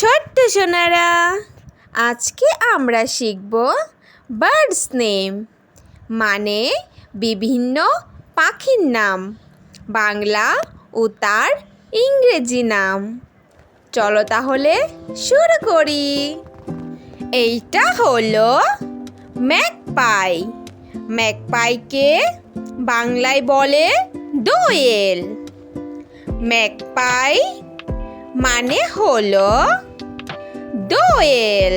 ছোট্ট সোনারা, আজকে আমরা শিখব বার্ডস নেম, মানে বিভিন্ন পাখির নাম, বাংলা ও তার ইংরেজি নাম। চলো তাহলে শুরু করি। এইটা হলো ম্যাকপাই। ম্যাকপাইকে বাংলায় বলে দোয়েল। ম্যাকপাই মানে হলো দোয়েল।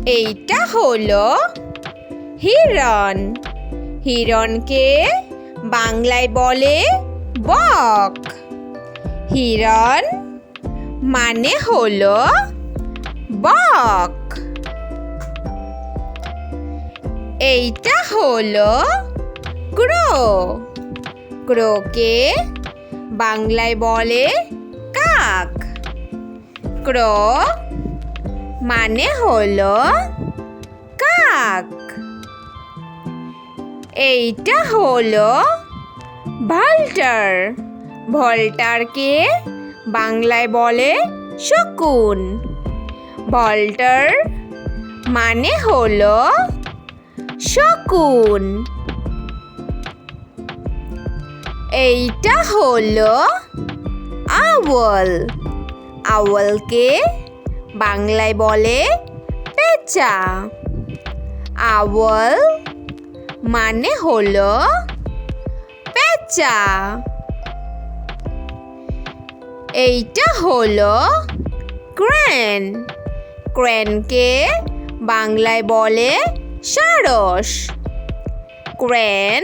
এইটা হলো হিরণ। হিরণকে বাংলায় বলে বক। হিরণ মানে হলো বক। এইটা হলো ক্রো। ক্রোকে বাংলায় বলে কাক। ক্রো মানে হলো কাক। এইটা হলো ভল্টার। ভল্টারকে বাংলায় বলে শকুন। ভল্টার মানে হলো শকুন। এইটা হলো আউল। আউলকে বাংলায় বলে পেঁচা। আউল মানে হলো পেঁচা। এইটা হলো ক্রেন। ক্রেনকে বাংলায় বলে সারস। ক্রেন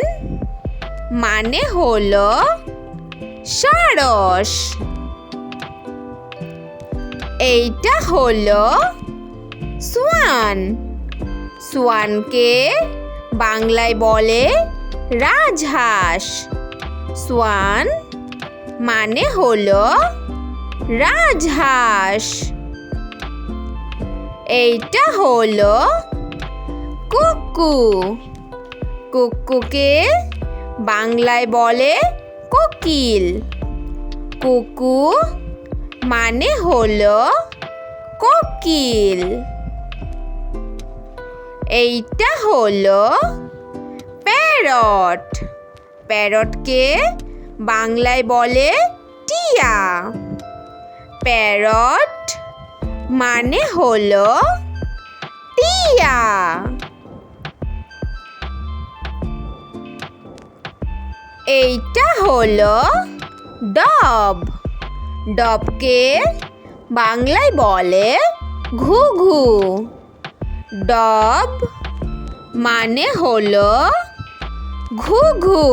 মানে হলো সারস। এইটা হলো সোয়ান। সোয়ানকে বাংলায় বলে রাজহাঁস। সোয়ান মানে হলো রাজহাঁস। এইটা হলো কুকু। কুকুকে বাংলায় বলে কোকিল। কুকু মানে হলো কোকিল। এইটা হলো প্যারট। প্যারটকে বাংলায় বলে টিয়া। প্যারট মানে হলো টিয়া। এইটা হলো ডব। ডবকে বাংলায় বলে ঘুঘু। ডব মানে হলো ঘুঘু।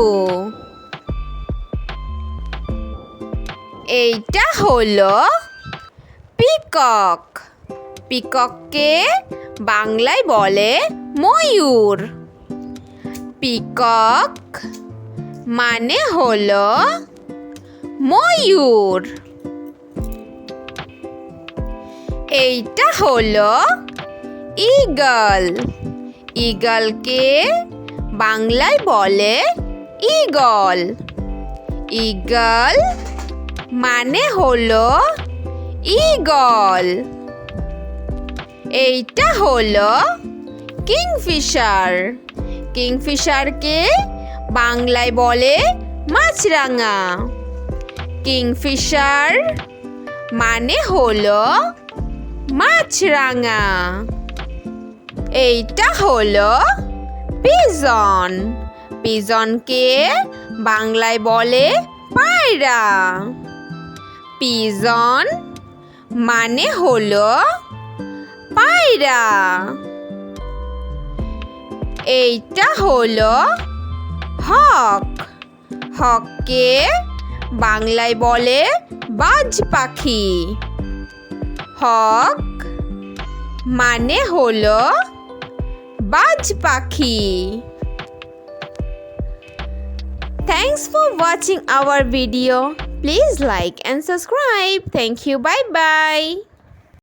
এইটা হলো পিকক। পিকককে বাংলায় বলে ময়ূর। পিকক মানে হলো ময়ূর। এইটা হলো ঈগল। ঈগলকে বাংলায় বলে ঈগল। ঈগল মানে হলো ঈগল। এইটা হলো কিংফিশার। কিংফিশারকে বাংলায় বলে মাছরাঙা। কিংফিশার মানে হলো মাছরাঙা। এইটা হলো পিজন। পিজনকে বাংলায় বলে পায়রা। পিজন মানে হলো পায়রা। এইটা হলো হক। হককে বাংলায় বলে বাজ পাখি। হক মানে হলো বাজ পাখি। Thanks for watching our video. Please like and subscribe. Thank you. Bye bye.